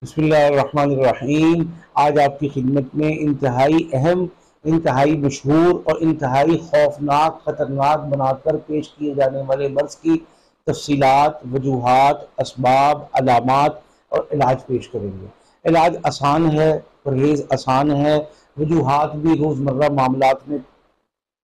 بسم اللہ الرحمن الرحیم۔ آج آپ کی خدمت میں انتہائی اہم، انتہائی مشہور اور انتہائی خوفناک، خطرناک بنا کر پیش کیے جانے والے مرض کی تفصیلات، وجوہات، اسباب، علامات اور علاج پیش کریں گے۔ علاج آسان ہے، پرہیز آسان ہے، وجوہات بھی روزمرہ معاملات میں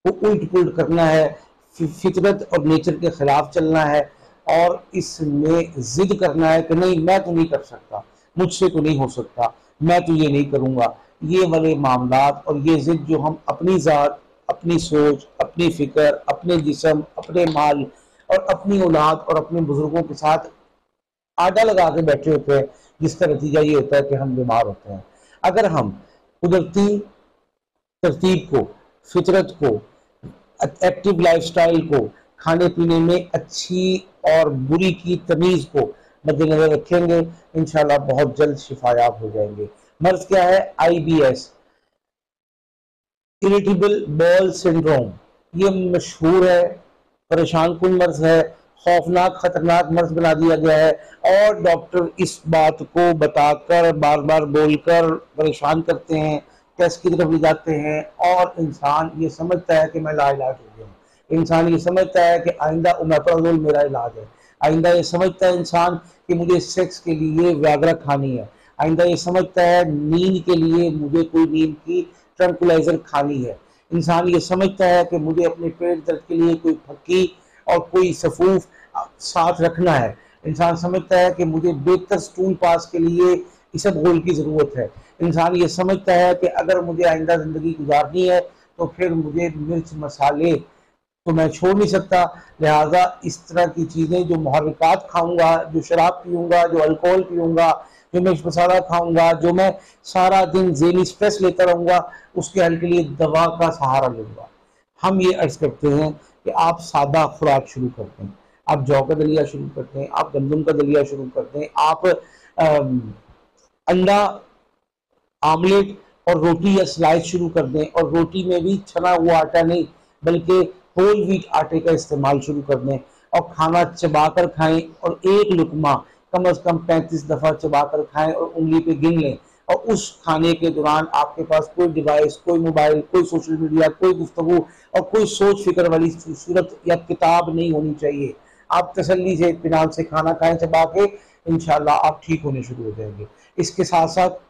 کو الٹ پلٹ کرنا ہے، فطرت اور نیچر کے خلاف چلنا ہے، اور اس میں ضد کرنا ہے کہ نہیں میں تو نہیں کر سکتا، مجھ سے تو نہیں ہو سکتا، میں تو یہ نہیں کروں گا۔ یہ والے معاملات اور یہ ضد جو ہم اپنی ذات، اپنی سوچ، اپنی فکر، اپنے جسم، اپنے مال اور اپنی اولاد اور اپنے بزرگوں کے ساتھ آڈا لگا کے بیٹھے ہوتے ہیں، جس کا نتیجہ یہ ہوتا ہے کہ ہم بیمار ہوتے ہیں۔ اگر ہم قدرتی ترتیب کو، فطرت کو، ایکٹیو لائف سٹائل کو، کھانے پینے میں اچھی اور بری کی تمیز کو مد نظر رکھیں گے، انشاءاللہ بہت جلد شفا یاب ہو جائیں گے۔ مرض کیا ہے؟ آئی بی ایس، اریٹیبل بول سنڈروم۔ یہ مشہور ہے، پریشان کن مرض ہے، خوفناک خطرناک مرض بنا دیا گیا ہے، اور ڈاکٹر اس بات کو بتا کر، بار بار بول کر پریشان کرتے ہیں، ٹیسٹ کی طرف لے جاتے ہیں، اور انسان یہ سمجھتا ہے کہ میں لا علاج ہو گیا ہوں۔ انسان یہ سمجھتا ہے کہ آئندہ اومیپرازول میرا علاج ہے۔ آئندہ یہ سمجھتا ہے انسان کہ مجھے سیکس کے لیے ویاگرا کھانی ہے۔ آئندہ یہ سمجھتا ہے نیند کے لیے مجھے کوئی نیند کی ٹرنکولائزر کھانی ہے۔ انسان یہ سمجھتا ہے کہ مجھے اپنے پیٹ درد کے لیے کوئی پھکی اور کوئی سفوف ساتھ رکھنا ہے۔ انسان سمجھتا ہے کہ مجھے بہتر سٹول پاس کے لیے اسبغول کی ضرورت ہے۔ انسان یہ سمجھتا ہے کہ اگر مجھے آئندہ زندگی گزارنی ہے تو پھر مجھے مرچ مسالے تو میں چھوڑ نہیں سکتا، لہٰذا اس طرح کی چیزیں، جو محرکات کھاؤں گا، جو شراب پیوں گا، جو الکوہل پیوں گا، جو مرچ مسالہ کھاؤں گا، جو میں سارا دن ذہنی سٹریس لیتا رہوں گا، اس کے حل کے لیے دوا کا سہارا لوں گا۔ ہم یہ عرض کرتے ہیں کہ آپ سادہ خوراک شروع کرتے ہیں، آپ جو کا دلیا شروع کرتے ہیں، آپ گندم کا دلیا شروع کرتے ہیں، آپ انڈا آملیٹ اور روٹی یا سلائس شروع کر دیں، اور روٹی میں بھی چھنا ہوا آٹا نہیں بلکہ ہول ویٹ آٹے کا استعمال شروع کر دیں، اور کھانا چبا کر کھائیں، اور ایک لقمہ کم از کم 35 دفعہ چبا کر کھائیں اور انگلی پہ گن لیں، اور اس کھانے کے دوران آپ کے پاس کوئی ڈیوائس، کوئی موبائل، کوئی سوشل میڈیا، کوئی گفتگو اور کوئی سوچ فکر والی صورت یا کتاب نہیں ہونی چاہیے۔ آپ تسلی سے، اطمینان سے کھانا کھائیں چبا کے، انشاءاللہ آپ ٹھیک ہونے شروع ہو جائیں گے۔ اس کے ساتھ ساتھ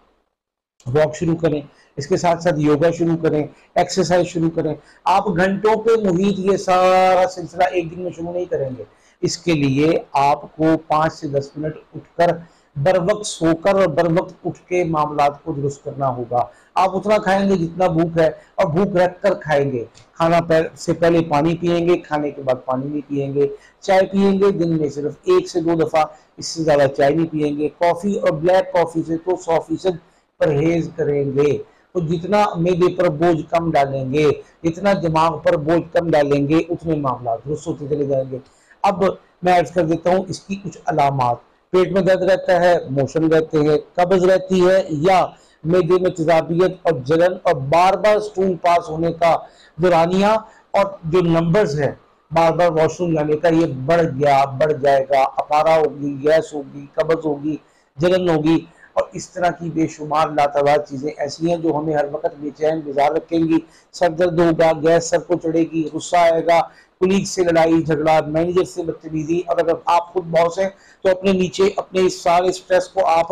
واک شروع کریں، اس کے ساتھ ساتھ یوگا شروع کریں، ایکسرسائز شروع کریں۔ آپ گھنٹوں پہ محیط یہ سارا سلسلہ ایک دن میں شروع نہیں کریں گے۔ اس کے لیے آپ کو 5 سے 10 منٹ اٹھ کر، بر وقت سو کر اور بر وقت اٹھ کے معاملات کو درست کرنا ہوگا۔ آپ اتنا کھائیں گے جتنا بھوک ہے، اور بھوک رکھ کر کھائیں گے۔ کھانا سے پہلے پانی پیئیں گے، کھانے کے بعد پانی نہیں پیئیں گے۔ چائے پیئیں گے دن میں صرف 1 سے 2 دفعہ، اس سے زیادہ چائے نہیں پیئیں گے۔ کافی اور بلیک کافی سے تو 100% پرہیز کریں گے۔ تو جتنا معدے پر بوجھ کم ڈالیں گے، جتنا دماغ پر بوجھ کم ڈالیں گے، اتنے معاملات درست ہوتے چلے جائیں گے۔ اب میں عرض کر دیتا ہوں اس کی کچھ علامات۔ پیٹ میں درد رہتا ہے، موشن رہتے ہیں، قبض رہتی ہے، یا معدے میں تیزابیت اور جلن اور بار بار سٹول پاس ہونے کا دورانیہ، اور جو نمبرز ہے بار بار واش روم جانے کا، یہ بڑھ گیا، بڑھ جائے گا، اپارا ہوگی، گیس ہوگی، قبض ہوگی، جلن ہوگی، اور اس طرح کی بے شمار لاتعداد چیزیں ایسی ہیں جو ہمیں ہر وقت بے چین بیزار رکھیں گی۔ سر درد ہوگا، گیس سر کو چڑھے گی، غصہ آئے گا، کولیگ سے لڑائی جھگڑا، مینیجر سے بدتمیزی، اور اگر آپ خود باس ہیں تو اپنے نیچے اپنے اس سارے سٹریس کو آپ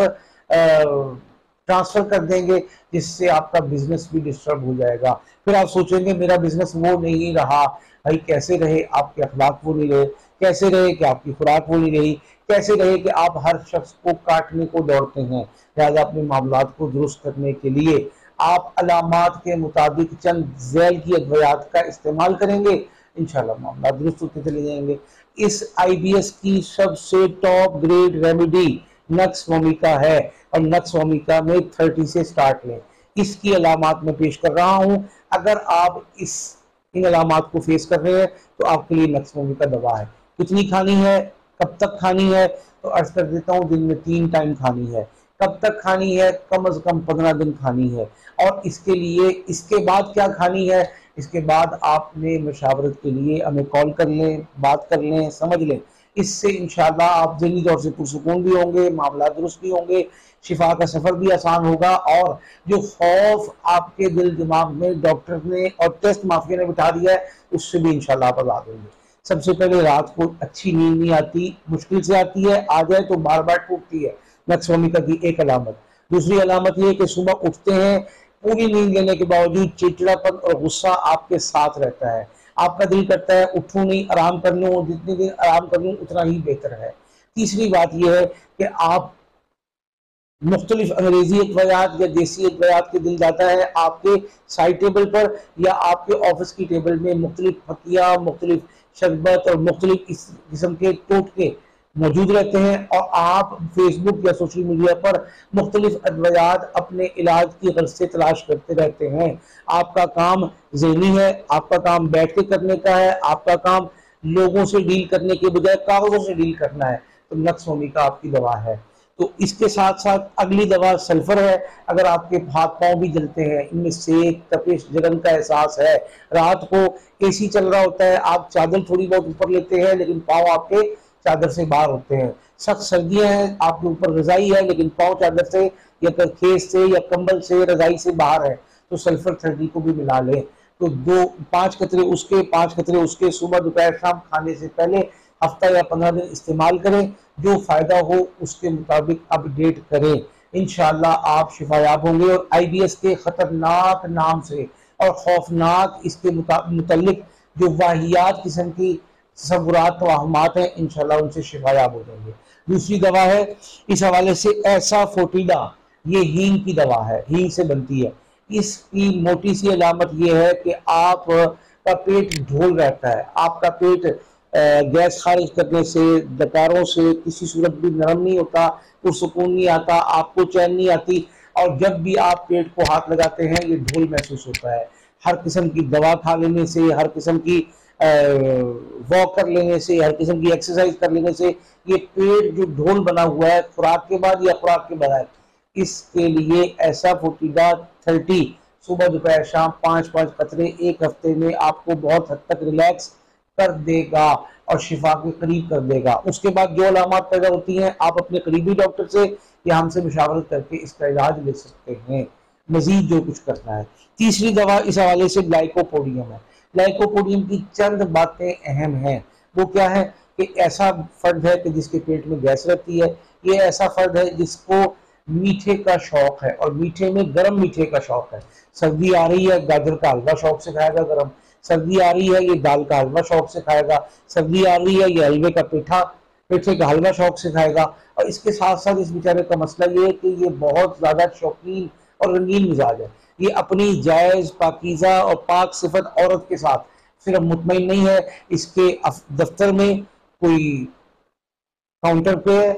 ٹرانسفر کر دیں گے، جس سے آپ کا بزنس بھی ڈسٹرب ہو جائے گا۔ پھر آپ سوچیں گے میرا بزنس وہ نہیں رہا۔ بھائی کیسے رہے؟ آپ کے اخلاق وہ نہیں رہے، کیسے رہے کہ آپ کی خوراک وہ نہیں رہی، کیسے رہے کہ آپ ہر شخص کو کاٹنے کو دوڑتے ہیں۔ لہذا اپنے معاملات کو درست کرنے کے لیے آپ علامات کے مطابق چند ذیل کی ادویات کا استعمال کریں گے، انشاءاللہ معاملات درست ہوتے چلے جائیں گے۔ اس آئی بی ایس کی سب سے ٹاپ گریڈ ریمیڈی نکس وومیکا ہے، اور نکس وومیکا میں 30 سے سٹارٹ لیں۔ اس کی علامات میں پیش کر رہا ہوں۔ اگر آپ ان علامات کو فیس کر رہے ہیں تو آپ کے لیے نکس وومیکا دوا ہے۔ کتنی کھانی ہے، کب تک کھانی ہے؟ تو عرض کر دیتا ہوں دن میں 3 ٹائم کھانی ہے۔ کب تک کھانی ہے؟ کم از کم 15 دن کھانی ہے۔ اور اس کے لیے اس کے بعد کیا کھانی ہے؟ اس کے بعد آپ نے مشاورت کے لیے ہمیں کال کر لیں، بات کر لیں، سمجھ لیں۔ اس سے انشاءاللہ آپ ذہنی طور سے پرسکون بھی ہوں گے، معاملات درست بھی ہوں گے، شفا کا سفر بھی آسان ہوگا، اور جو خوف آپ کے دل دماغ میں ڈاکٹر نے اور ٹیسٹ مافیا نے بٹھا دیا ہے اس سے بھی انشاءاللہ آپ آزاد ہوں گے۔ سب سے پہلے رات کو اچھی نیند نہیں آتی، مشکل سے آتی ہے، آ جائے تو بار بار ٹوٹتی ہے، نقص کی ایک علامت۔ دوسری علامت یہ کہ صبح اٹھتے ہیں پوری نیند لینے کے باوجود چڑچڑاپن اور غصہ آپ کے ساتھ رہتا ہے، آپ کا دل کرتا ہے اٹھوں نہیں، آرام کر لوں، جتنی دیر آرام کر لوں اتنا ہی بہتر ہے۔ تیسری بات یہ ہے کہ آپ مختلف انگریزی ادویات یا دیسی ادویات کے دل جاتا ہے آپ کے سائڈ ٹیبل پر یا آپ کے آفس کی ٹیبل میں مختلف پھکیاں، مختلف شربت اور مختلف اس قسم کے ٹوٹکے موجود رہتے ہیں، اور آپ فیس بک یا سوشل میڈیا پر مختلف ادویات اپنے علاج کی غرض سے تلاش کرتے رہتے ہیں۔ آپ کا کام ذہنی ہے، آپ کا کام بیٹھ کے کرنے کا ہے، آپ کا کام لوگوں سے ڈیل کرنے کے بجائے کاغذوں سے ڈیل کرنا ہے، تو نقص ہومی کا آپ کی دوا ہے۔ تو اس کے ساتھ ساتھ اگلی دوا سلفر ہے۔ اگر آپ کے ہاتھ پاؤں بھی جلتے ہیں، ان میں سیک، تپش، جلن کا احساس ہے، رات کو اے سی چل رہا ہوتا ہے، آپ چادر تھوڑی بہت اوپر لیتے ہیں لیکن پاؤں آپ کے چادر سے باہر ہوتے ہیں، سخت سردیاں ہیں، آپ کے اوپر رضائی ہے لیکن پاؤں چادر سے یا کھیس سے یا کمبل سے رضائی سے باہر ہے، تو سلفر 30 کو بھی ملا لیں۔ تو 5 قطرے اس کے 5 قطرے اس کے صبح دوپہر شام کھانے سے پہلے ہفتہ یا 15 دن استعمال کریں، جو فائدہ ہو اس کے مطابق اپ ڈیٹ کریں، انشاءاللہ آپ شفا یاب ہوں گے۔ اور آئی بی ایس کے خطرناک نام سے اور خوفناک اس کے متعلق جو واہیات قسم کی تصورات توہمات ہیں انشاءاللہ ان سے شفا یاب ہو جائیں گے۔ دوسری دوا ہے اس حوالے سے ایسا فوٹیڈا، یہ ہینگ کی دوا ہے، ہینگ سے بنتی ہے۔ اس کی موٹی سی علامت یہ ہے کہ آپ کا پیٹ ڈھول رہتا ہے، آپ کا پیٹ گیس خارج کرنے سے، ڈکاروں سے کسی صورت بھی نرم نہیں ہوتا، پرسکون نہیں آتا، آپ کو چین نہیں آتی، اور جب بھی آپ پیٹ کو ہاتھ لگاتے ہیں یہ ڈھول محسوس ہوتا ہے۔ ہر قسم کی دوا کھا لینے سے، ہر قسم کی واک کر لینے سے، ہر قسم کی ایکسرسائز کر لینے سے یہ پیٹ جو ڈھول بنا ہوا ہے خوراک کے بعد یا خوراک کے بغیر، اس کے لیے ایسا فوٹیڈا 30 صبح دوپہر شام 5 قطرے ایک ہفتے میں آپ کو بہت حد تک ریلیکس کر دے گا اور شفا کے قریب کر دے گا۔ اس کے بعد جو علامات پیدا ہوتی ہیں آپ اپنے قریبی ڈاکٹر سے یا ہم سے مشاورت کر کے اس کا علاج لے سکتے ہیں، مزید جو کچھ کرنا ہے۔ تیسری دوا اس حوالے سے گلائکوپوڈیم ہے۔ گلائکوپوڈیم کی چند باتیں اہم ہیں، وہ کیا ہے کہ ایسا فرد ہے کہ جس کے پیٹ میں گیس رہتی ہے، یہ ایسا فرد ہے جس کو میٹھے کا شوق ہے اور میٹھے میں گرم میٹھے کا شوق ہے۔ سردی آ رہی ہے گاجر کا حلوہ شوق سے کھائے گا گرم، سردی آ رہی ہے یہ دال کا حلوہ شوق سے کھائے گا، سردی آ رہی ہے یہ حلوے کا پیٹھے کا حلوہ شوق سے کھائے گا۔ اور اس کے ساتھ ساتھ اس بیچارے کا مسئلہ یہ ہے کہ یہ بہت زیادہ شوقین اور رنگین مزاج ہے، یہ اپنی جائز پاکیزہ اور پاک صفت عورت کے ساتھ صرف مطمئن نہیں ہے، اس کے دفتر میں کوئی کاؤنٹر پہ ہے،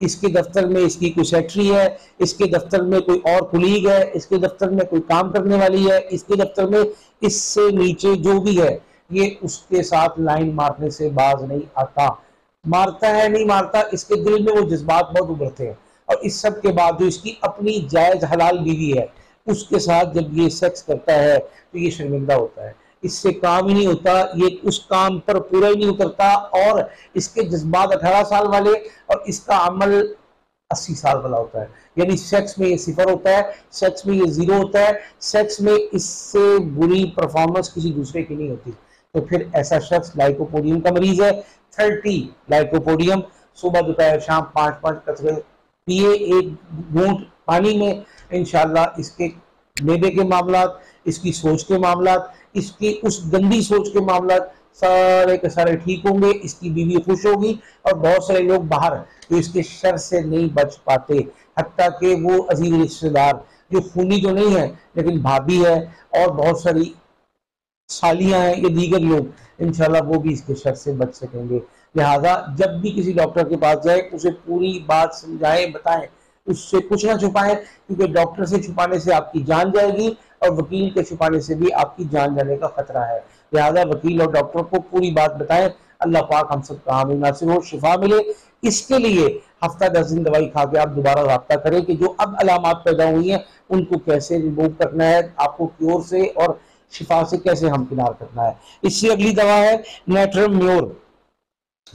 اس کے دفتر میں اس کی کوئی سیکٹری ہے، اس کے دفتر میں کوئی اور کلیگ ہے، اس کے دفتر میں کوئی کام کرنے والی ہے، اس کے دفتر میں اس سے نیچے جو بھی ہے یہ اس کے ساتھ لائن مارنے سے باز نہیں آتا۔ مارتا ہے نہیں مارتا، اس کے دل میں وہ جذبات بہت ابھرتے ہیں، اور اس سب کے بعد جو اس کی اپنی جائز حلال بیوی ہے اس کے ساتھ جب یہ سیکس کرتا ہے تو یہ شرمندہ ہوتا ہے، اس سے کام ہی نہیں ہوتا، یہ اس کام پر پورا ہی نہیں اترتا، اور اس کے جذبات 18 سال والے اور اس کا عمل 80 سال والا ہوتا ہے۔ یعنی سیکس میں یہ صفر ہوتا ہے، سیکس میں یہ زیرو ہوتا ہے، سیکس میں اس سے بری پرفارمنس کسی دوسرے کی نہیں ہوتی۔ تو پھر ایسا شخص لائکوپوڈیم کا مریض ہے۔ 30 لائکوپوڈیم صبح دوپہر شام 5 قطرے پیے ایک گھونٹ پانی میں، انشاءاللہ اس کے معدے کے معاملات، اس کی سوچ کے معاملات، اس کی اس گندی سوچ کے معاملات سارے کے سارے ٹھیک ہوں گے، اس کی بیوی خوش ہوگی، اور بہت سارے لوگ باہر جو اس کے شر سے نہیں بچ پاتے، حتیٰ کہ وہ عزیز رشتہ دار جو خونی تو نہیں ہے لیکن بھابھی ہے اور بہت ساری سالیاں ہیں یا دیگر لوگ، انشاءاللہ وہ بھی اس کے شر سے بچ سکیں گے۔ لہذا جب بھی کسی ڈاکٹر کے پاس جائے اسے پوری بات سمجھائیں، بتائیں، اس سے کچھ نہ چھپائیں، کیونکہ ڈاکٹر سے چھپانے سے آپ کی جان جائے گی اور وکیل کے چھپانے سے بھی آپ کی جان جانے کا خطرہ ہے۔ لہذا وکیل اور ڈاکٹر کو پوری بات بتائیں، اللہ پاک ہم سب کا حامی ناصر ہو، شفا ملے۔ اس کے لیے ہفتہ 10 دن دوائی کھا کے آپ دوبارہ رابطہ کریں کہ جو اب علامات پیدا ہوئی ہیں ان کو کیسے ریموو کرنا ہے، آپ کو کیور سے اور شفا سے کیسے ہمکنار کرنا ہے۔ اس سے اگلی دوا ہے نیٹرم میور۔